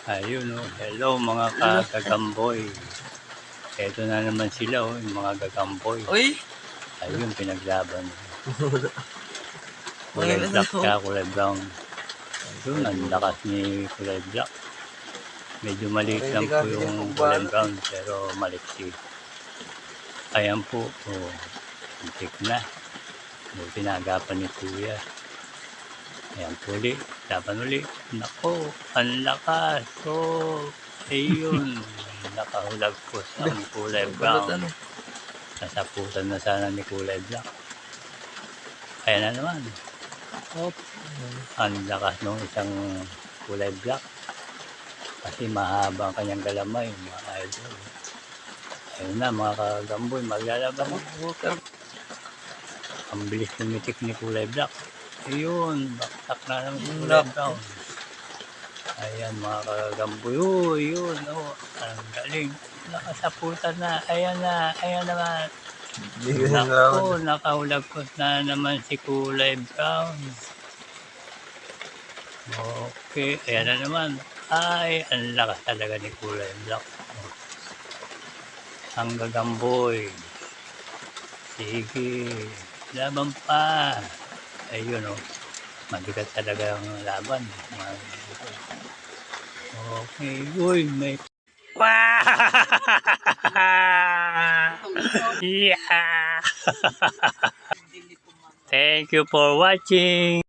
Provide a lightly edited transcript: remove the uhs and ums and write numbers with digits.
Ayun oh, hello mga kagagamboy. Eto na naman sila oh, yung mga gagamboy. Uy! Ayun, pinaglaban. Kulay black ka, kulay brown. Ayun, ang lakas ni kulay black. Medyo maliit lang po yung kulay brown, pero maliksi. Ayan po, oh, antik na. Buti nagapan ni Kuya. Ayan po ulit, laban ulit. Nako, ang lakas. Oh, ayun. Nakahulag po sa kulay brown. Nasaputan na sana ni kulay black. Ayan na naman. Hop. Ang lakas nung isang kulay black. Kasi mahaba ang kanyang galamay, mga idol. Ayun na mga kagamboy, maglalaban. Ang bilis tumitik ni kulay black. Ayun, baksak na ng kulay brown. Ayan mga kagamboy. Oh, yun. Oh, ang galing. Nakasaputan na. Ayan na. Ayan naman. Naku, nakahulagkot na naman si kulay brown. Okay, ayan na naman. Ay, ang lakas talaga ni kulay black. Ang gagamboy. Sige, laban pa. Ayun oh, mabigat talaga ang laban. Okay, uy, may... Wow! Yeah! Thank you for watching.